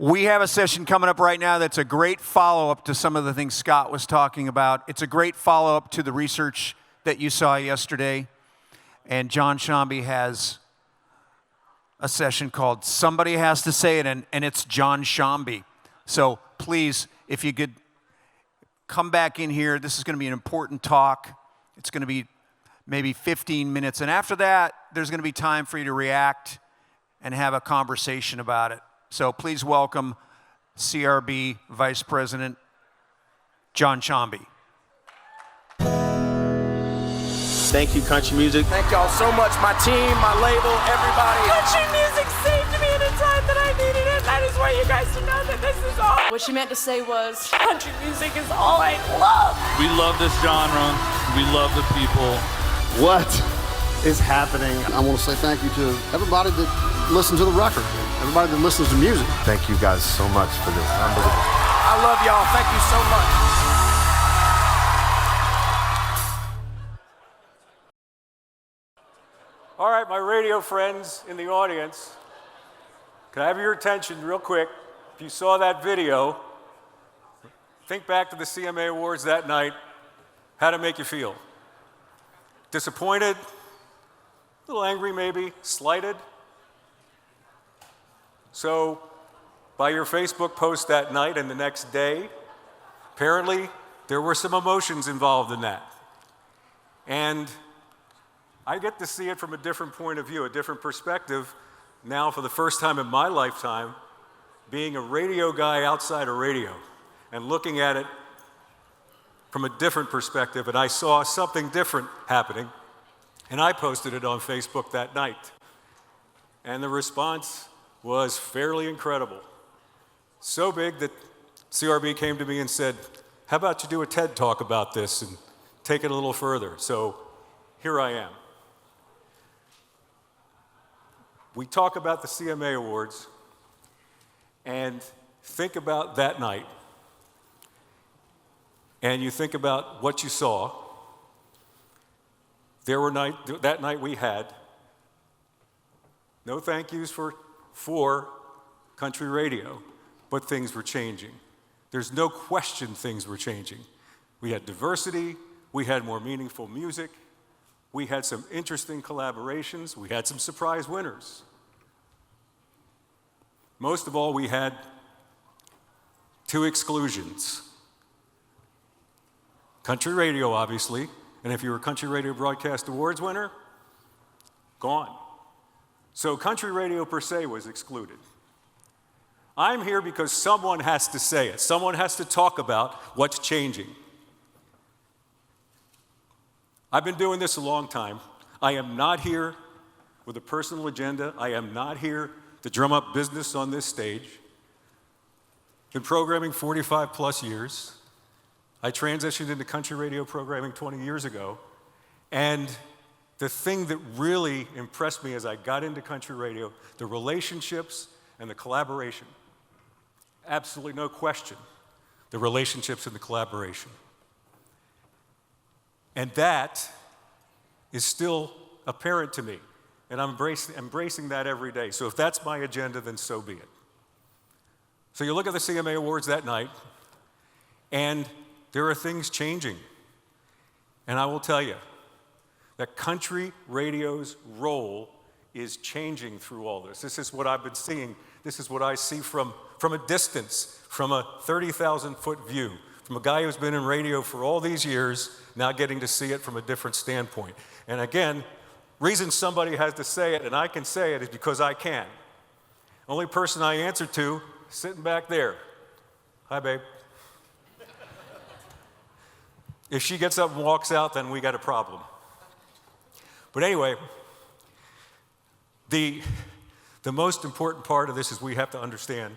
We have a session coming up right now that's a great follow-up to some of the things Scott was talking about. It's a great follow-up to the research that you saw yesterday. And John Shomby has a session called Somebody Has to Say It, and it's John Shomby. So please, if you could come back in here, this is going to be an important talk. It's going to be maybe 15 minutes. And after that, there's going to be time for you to react and have a conversation about it. So please welcome CRB Vice President John Shomby. Thank you, country music. Thank y'all so much, my team, my label, everybody. Country music saved me in a time that I needed it. I just want you guys to know that this is all. What she meant to say was, country music is all I love. We love this genre. We love the people. What is happening? I want to say thank you to everybody that listened to the record, everybody that listens to music. Thank you guys so much for this. Unbelievable. I love y'all. Thank you so much. All right, my radio friends in the audience, can I have your attention real quick? If you saw that video, think back to the CMA Awards that night. How'd it make you feel? Disappointed? A little angry maybe? Slighted? So, by your Facebook post that night and the next day, apparently there were some emotions involved in that. And I get to see it from a different point of view, a different perspective, now for the first time in my lifetime, being a radio guy outside of radio and looking at it from a different perspective, and I saw something different happening, and I posted it on Facebook that night. And the response was fairly incredible. So big that CRB came to me and said, how about you do a TED Talk about this and take it a little further? So here I am. We talk about the CMA Awards and think about that night, and you think about what you saw. That night we had no thank yous for country radio, but things were changing. There's no question things were changing. We had diversity, we had more meaningful music, we had some interesting collaborations, we had some surprise winners. Most of all, we had 2 exclusions. Country radio, obviously, and if you were a Country Radio Broadcast Awards winner, gone. So country radio per se was excluded. I'm here because someone has to say it. Someone has to talk about what's changing. I've been doing this a long time. I am not here with a personal agenda. I am not here to drum up business on this stage. Been programming 45 plus years. I transitioned into country radio programming 20 years ago. And the thing that really impressed me as I got into country radio, the relationships and the collaboration. Absolutely no question, the relationships and the collaboration. And that is still apparent to me, and I'm embracing that every day. So if that's my agenda, then so be it. So you look at the CMA Awards that night, and there are things changing. And I will tell you that country radio's role is changing through all this. This is what I've been seeing. This is what I see from a distance, from a 30,000-foot view, from a guy who's been in radio for all these years, now getting to see it from a different standpoint. And again, reason somebody has to say it, and I can say it, is because I can. Only person I answer to, sitting back there. Hi, babe. If she gets up and walks out, then we got a problem. But anyway, the most important part of this is we have to understand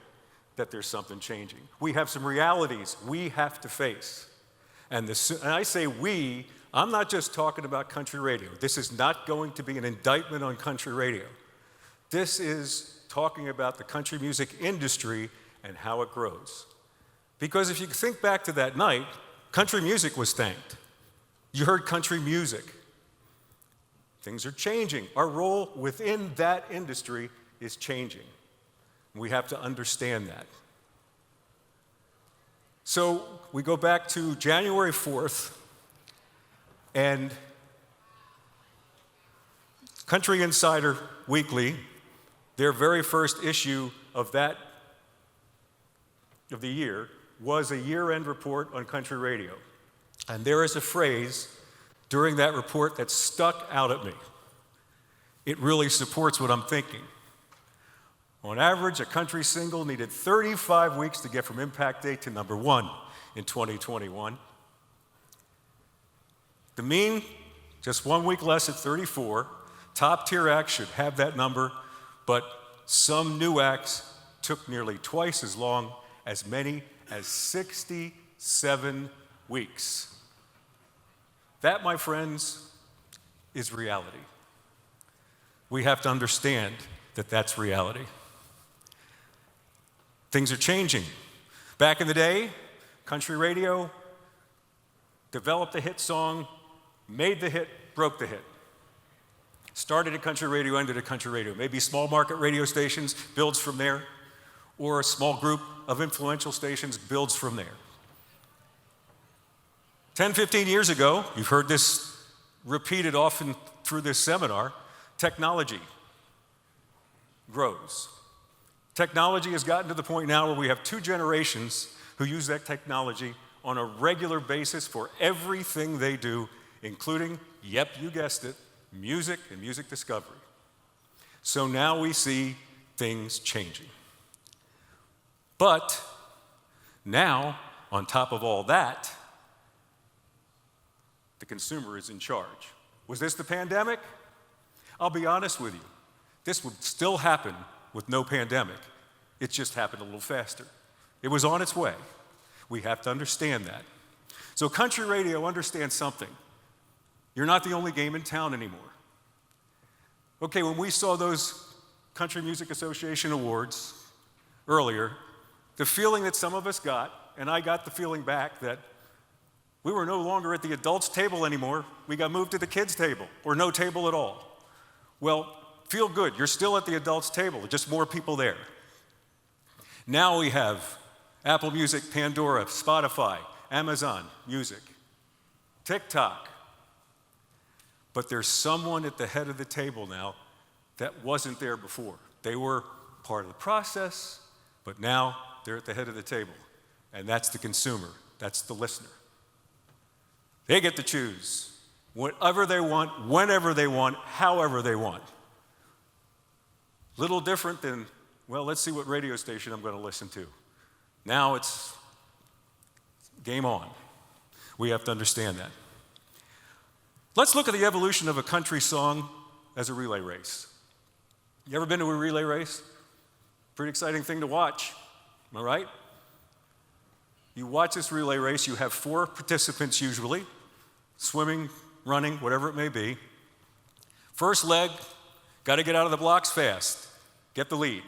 that there's something changing. We have some realities we have to face. And I say we, I'm not just talking about country radio. This is not going to be an indictment on country radio. This is talking about the country music industry and how it grows. Because if you think back to that night, country music was thanked. You heard country music. Things are changing. Our role within that industry is changing. We have to understand that. So we go back to January 4th, and Country Insider Weekly, their very first issue of the year, was a year-end report on country radio. And there is a phrase during that report that stuck out at me. It really supports what I'm thinking. On average, a country single needed 35 weeks to get from impact date to number one in 2021. The mean, just 1 week less at 34. Top tier acts should have that number, but some new acts took nearly twice as long, as many as 67 weeks. That, my friends, is reality. We have to understand that that's reality. Things are changing. Back in the day, country radio developed a hit song, made the hit, broke the hit. Started at country radio, ended at country radio. Maybe small market radio stations builds from there, or a small group of influential stations builds from there. 10, 15 years ago, you've heard this repeated often through this seminar, technology grows. Technology has gotten to the point now where we have two generations who use that technology on a regular basis for everything they do, including, yep, you guessed it, music and music discovery. So now we see things changing. But now, on top of all that, the consumer is in charge. Was this the pandemic? I'll be honest with you. This would still happen with no pandemic. It just happened a little faster. It was on its way. We have to understand that. So country radio understands something. You're not the only game in town anymore. Okay, when we saw those Country Music Association awards earlier, the feeling that some of us got, and I got the feeling back, that we were no longer at the adults' table anymore. We got moved to the kids' table, or no table at all. Well, feel good. You're still at the adults' table, just more people there. Now we have Apple Music, Pandora, Spotify, Amazon Music, TikTok. But there's someone at the head of the table now that wasn't there before. They were part of the process, but now they're at the head of the table. And that's the consumer. That's the listener. They get to choose whatever they want, whenever they want, however they want. Little different than, well, let's see what radio station I'm going to listen to. Now it's game on. We have to understand that. Let's look at the evolution of a country song as a relay race. You ever been to a relay race? Pretty exciting thing to watch, am I right? You watch this relay race, you have 4 participants usually, swimming, running, whatever it may be. First leg, got to get out of the blocks fast, get the lead.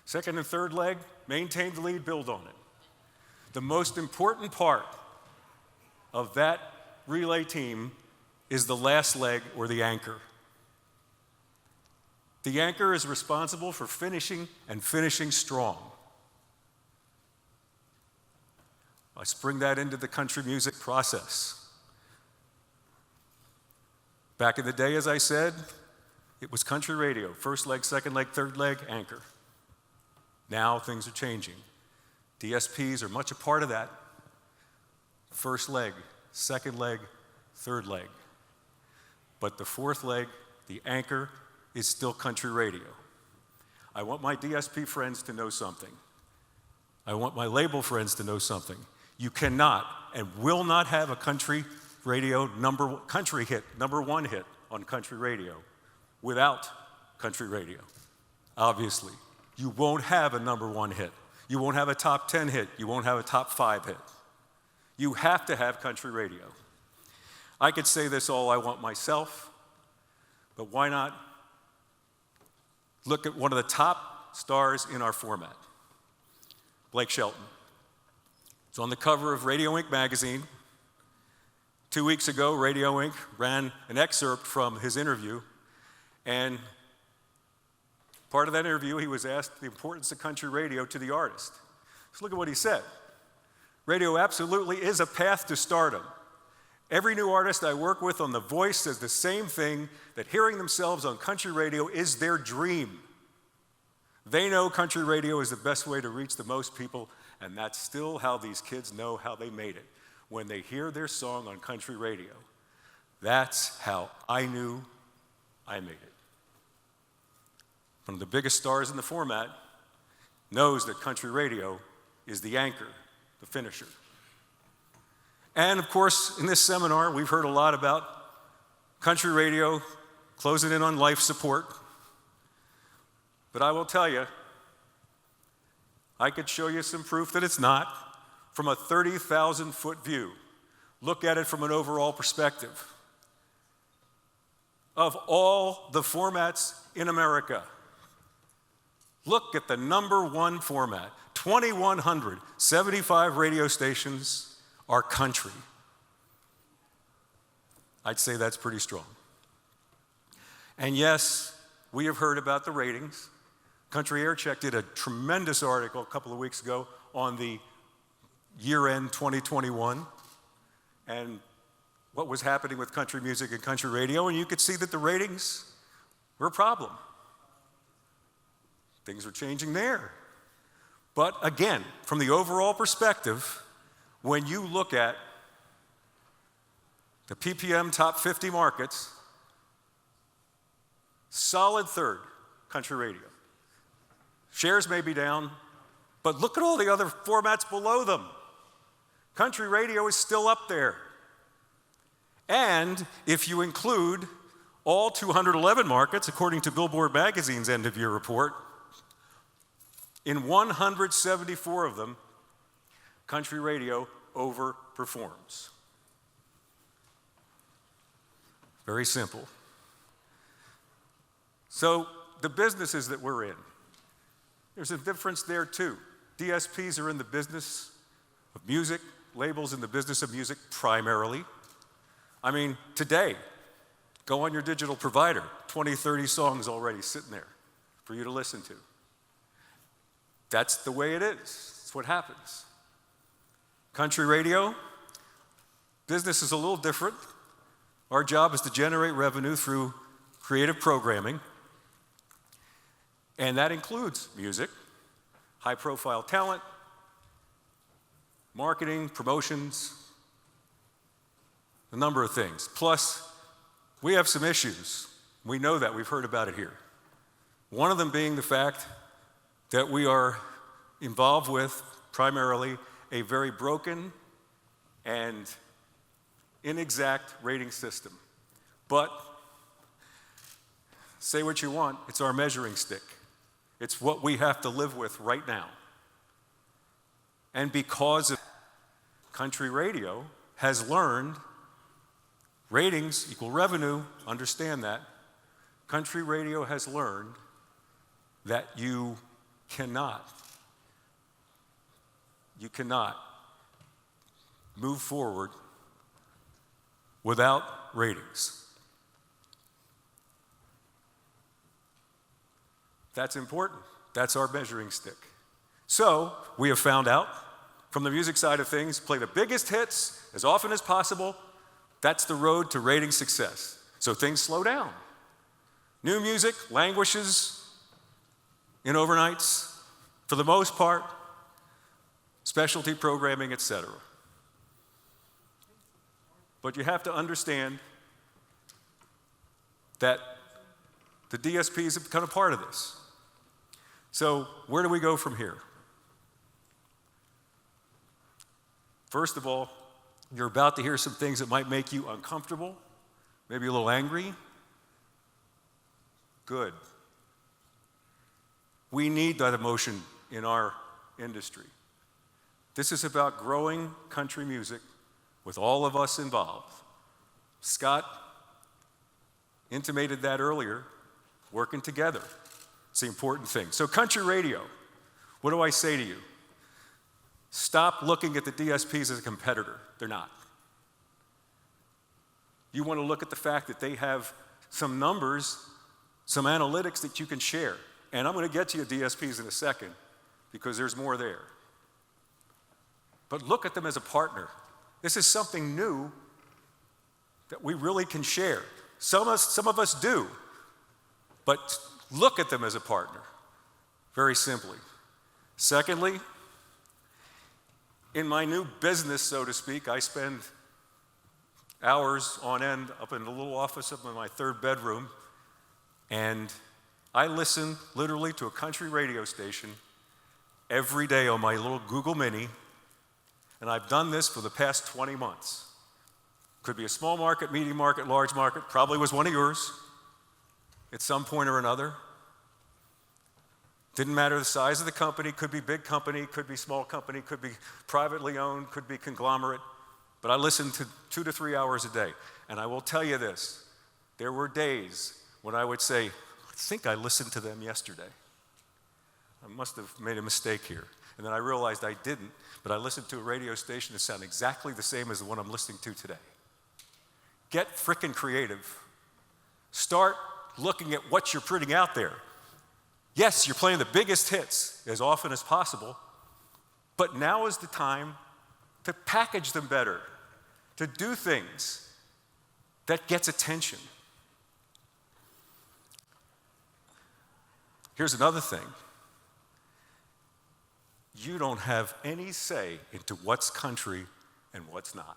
Second and third leg, maintain the lead, build on it. The most important part of that relay team is the last leg, or the anchor. The anchor is responsible for finishing, and finishing strong. I spring that into the country music process. Back in the day, as I said, it was country radio. First leg, second leg, third leg, anchor. Now things are changing. DSPs are much a part of that. First leg, second leg, third leg. But the fourth leg, the anchor, is still country radio. I want my DSP friends to know something. I want my label friends to know something. You cannot and will not have a country radio country hit, number one hit on country radio without country radio. Obviously, you won't have a number one hit. You won't have a top 10 hit. You won't have a top 5 hit. You have to have country radio. I could say this all I want myself, but why not look at one of the top stars in our format, Blake Shelton. It's on the cover of Radio Ink magazine. 2 weeks ago, Radio Ink ran an excerpt from his interview, and Part of that interview, he was asked the importance of country radio to the artist. So look at what he said. Radio absolutely is a path to stardom. Every new artist I work with on The Voice says the same thing, that hearing themselves on country radio is their dream. They know country radio is the best way to reach the most people, and that's still how these kids know how they made it. When they hear their song on country radio, that's how I knew I made it. One of the biggest stars in the format knows that country radio is the anchor, the finisher. And of course, in this seminar, we've heard a lot about country radio closing in on life support. But I will tell you, I could show you some proof that it's not from a 30,000-foot view. Look at it from an overall perspective. Of all the formats in America, look at the number one format. 2,175 radio stations are country. I'd say that's pretty strong. And yes, we have heard about the ratings. Country Air Check did a tremendous article a couple of weeks ago on the year-end 2021 and what was happening with country music and country radio, and you could see that the ratings were a problem. Things are changing there. But again, from the overall perspective, when you look at the PPM top 50 markets, solid third, country radio. Shares may be down, but look at all the other formats below them. Country radio is still up there. And if you include all 211 markets, according to Billboard Magazine's end-of-year report, in 174 of them, country radio overperforms. Very simple. So the businesses that we're in, there's a difference there too. DSPs are in the business of music, labels in the business of music primarily. I mean, today, go on your digital provider, 20, 30 songs already sitting there for you to listen to. That's the way it is. That's what happens. Country radio, business is a little different. Our job is to generate revenue through creative programming, and that includes music, high-profile talent, marketing, promotions, a number of things. Plus, we have some issues. We know that. We've heard about it here. One of them being the fact that we are involved with, primarily, a very broken and inexact rating system. But say what you want, it's our measuring stick. It's what we have to live with right now. And because of country radio has learned ratings equal revenue, understand that. Country radio has learned that you cannot move forward without ratings. That's important. That's our measuring stick. So we have found out from the music side of things, play the biggest hits as often as possible. That's the road to rating success. So things slow down. New music languishes in overnights for the most part, specialty programming, etc. But you have to understand that the DSPs have become a part of this. So where do we go from here? First of all, you're about to hear some things that might make you uncomfortable, maybe a little angry. Good. We need that emotion in our industry. This is about growing country music with all of us involved. Scott intimated that earlier, working together. It's the important thing. So country radio, what do I say to you? Stop looking at the DSPs as a competitor. They're not. You want to look at the fact that they have some numbers, some analytics that you can share. And I'm going to get to your DSPs in a second because there's more there. But look at them as a partner. This is something new that we really can share. Some of us do, but look at them as a partner, very simply. Secondly, in my new business, so to speak, I spend hours on end up in the little office up in my third bedroom, and I listen literally to a country radio station every day on my little Google Mini, and I've done this for the past 20 months. Could be a small market, medium market, large market, probably was one of yours at some point or another. Didn't matter the size of the company, could be big company, could be small company, could be privately owned, could be conglomerate, but I listened to 2 to 3 hours a day. And I will tell you this, there were days when I would say, I think I listened to them yesterday. I must have made a mistake here. And then I realized I didn't, but I listened to a radio station that sounded exactly the same as the one I'm listening to today. Get frickin' creative. Start looking at what you're putting out there. Yes, you're playing the biggest hits as often as possible, but now is the time to package them better, to do things that gets attention. Here's another thing. You don't have any say into what's country and what's not.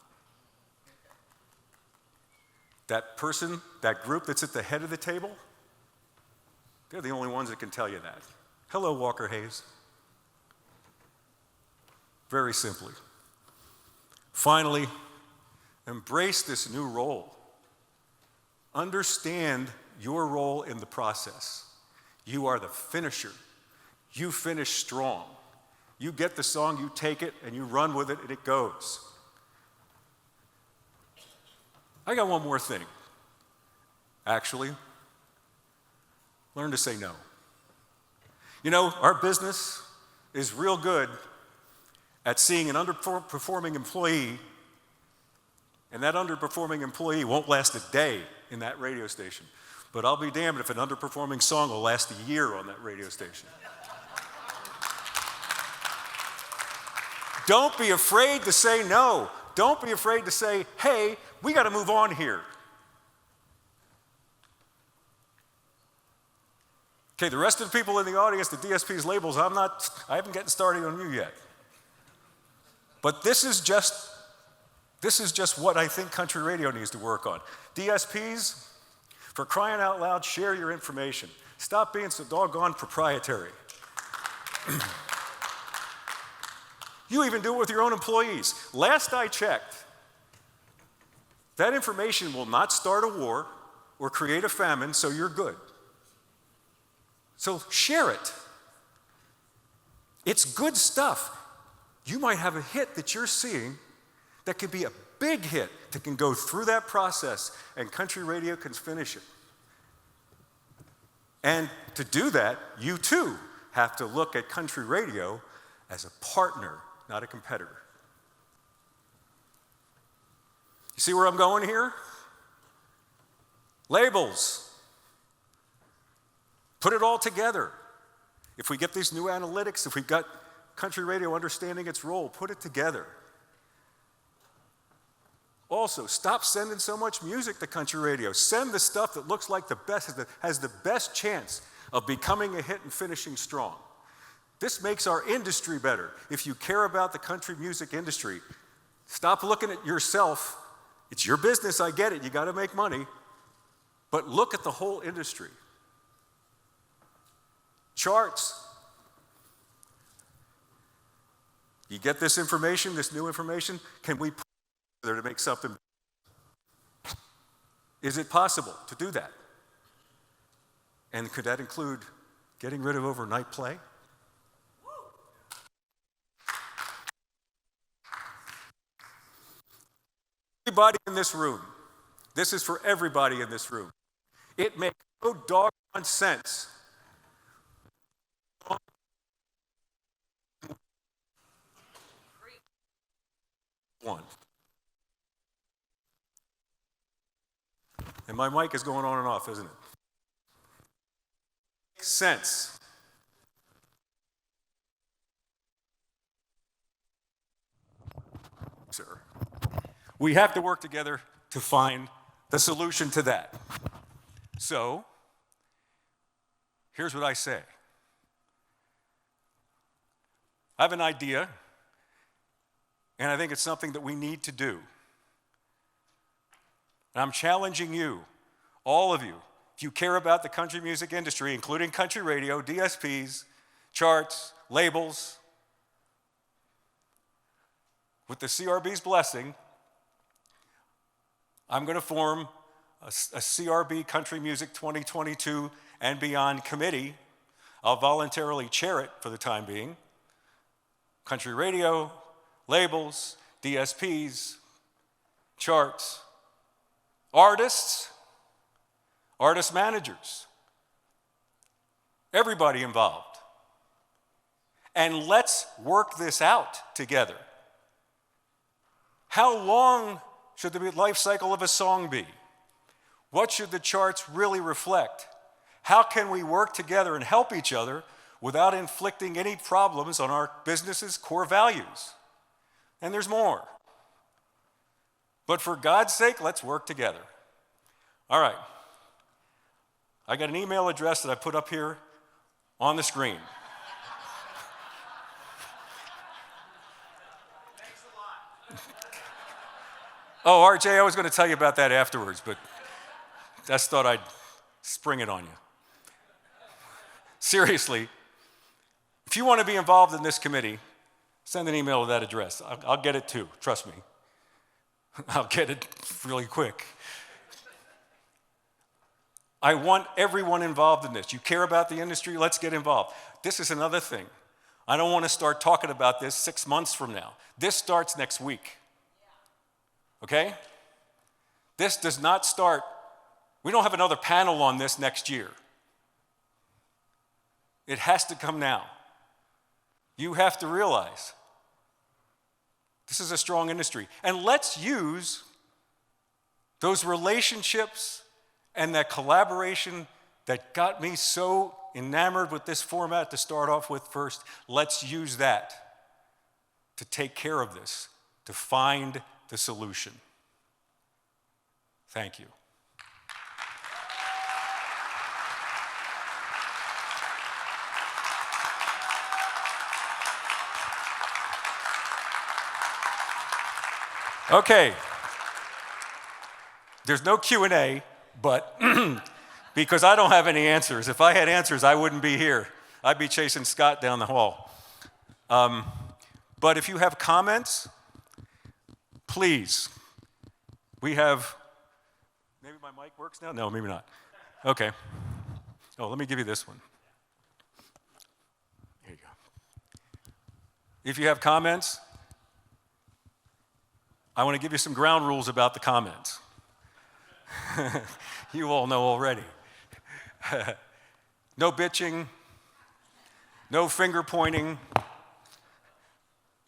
That person, that group that's at the head of the table, they're the only ones that can tell you that. Hello, Walker Hayes. Very simply. Finally, embrace this new role. Understand your role in the process. You are the finisher. You finish strong. You get the song, you take it, and you run with it, and it goes. I got one more thing. Actually, learn to say no. You know, our business is real good at seeing an underperforming employee, and that underperforming employee won't last a day in that radio station. But I'll be damned if an underperforming song will last a year on that radio station. Don't be afraid to say no. Don't be afraid to say, hey, we got to move on here. Okay, the rest of the people in the audience, the DSP's labels, I haven't gotten started on you yet. But this is just what I think country radio needs to work on. DSPs, for crying out loud, share your information. Stop being so doggone proprietary. You even do it with your own employees. Last I checked, that information will not start a war or create a famine, so you're good. So share it. It's good stuff. You might have a hit that you're seeing that could be a big hit that can go through that process, and country radio can finish it. And to do that, you too have to look at country radio as a partner, not a competitor. You see where I'm going here? Labels. Put it all together. If we get these new analytics, if we've got country radio understanding its role, put it together. Also, stop sending so much music to country radio. Send the stuff that looks like the best, that has the best chance of becoming a hit and finishing strong. This makes our industry better. If you care about the country music industry, stop looking at yourself. It's your business, I get it, you got to make money. But look at the whole industry. Charts. You get this information, this new information, can we put it together to make something? Is it possible to do that? And could that include getting rid of overnight play? Everybody in this room, this is for everybody in this room. It makes no doggone sense. One. And my mic is going on and off, isn't it? Makes sense sir. We have to work together to find the solution to that. So, here's what I say. I have an idea, and I think it's something that we need to do. And I'm challenging you, all of you, if you care about the country music industry, including country radio, DSPs, charts, labels, with the CRB's blessing, I'm going to form a CRB Country Music 2022 and Beyond committee. I'll voluntarily chair it for the time being. Country radio, labels, DSPs, charts, artists, artist managers, everybody involved. And let's work this out together. How long should the life cycle of a song be? What should the charts really reflect? How can we work together and help each other without inflicting any problems on our business's core values? And there's more. But for God's sake, let's work together. All right. I got an email address that I put up here on the screen. Oh, RJ, I was going to tell you about that afterwards, but I just thought I'd spring it on you. Seriously, if you want to be involved in this committee, send an email to that address. I'll get it too, trust me. I'll get it really quick. I want everyone involved in this. You care about the industry, let's get involved. This is another thing. I don't want to start talking about this 6 months from now. This starts next week. Okay? This does not start, we don't have another panel on this next year. It has to come now. You have to realize this is a strong industry. And let's use those relationships and that collaboration that got me so enamored with this format to start off with first. Let's use that to take care of this, to find the solution. Thank you. Okay. There's no Q&A, but because I don't have any answers. If I had answers, I wouldn't be here. I'd be chasing Scott down the hall. But if you have comments, please. We have, maybe my mic works now? No, maybe not. Okay. Oh, let me give you this one. Here you go. If you have comments, I want to give you some ground rules about the comments. You all know already. No bitching, no finger pointing,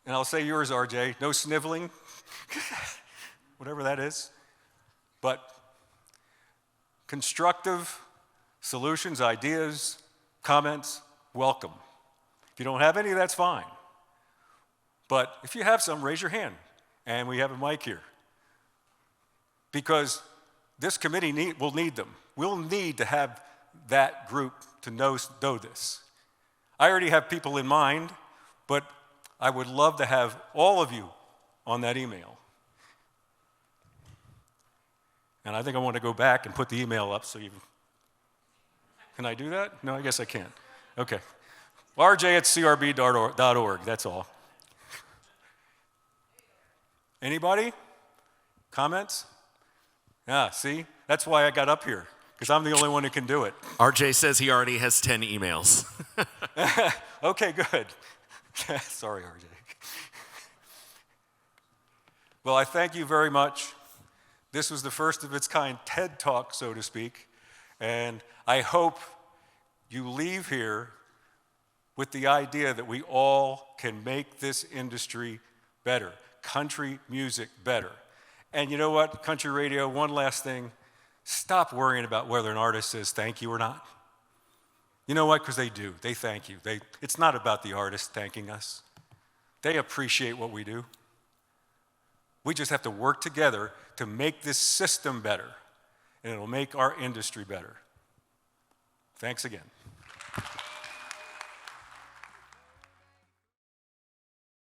and I'll say yours, RJ, no sniveling, whatever that is. But constructive solutions, ideas, comments, welcome. If you don't have any, that's fine. But if you have some, raise your hand, and we have a mic here. Because this committee will need them. We'll need to have that group to know this. I already have people in mind, but I would love to have all of you on that email. And I think I want to go back and put the email up so you can I do that? No, I guess I can't. Okay. rj@crb.org, that's all. Anybody? Comments? Yeah, see? That's why I got up here, because I'm the only one who can do it. RJ says he already has 10 emails. Okay, good. Sorry, RJ. Well, I thank you very much. This was the first of its kind TED Talk, so to speak, and I hope you leave here with the idea that we all can make this industry better, country music better. And you know what, country radio, one last thing, stop worrying about whether an artist says thank you or not. You know what, because they do, they thank you. It's not about the artist thanking us. They appreciate what we do. We just have to work together to make this system better, and it'll make our industry better. Thanks again.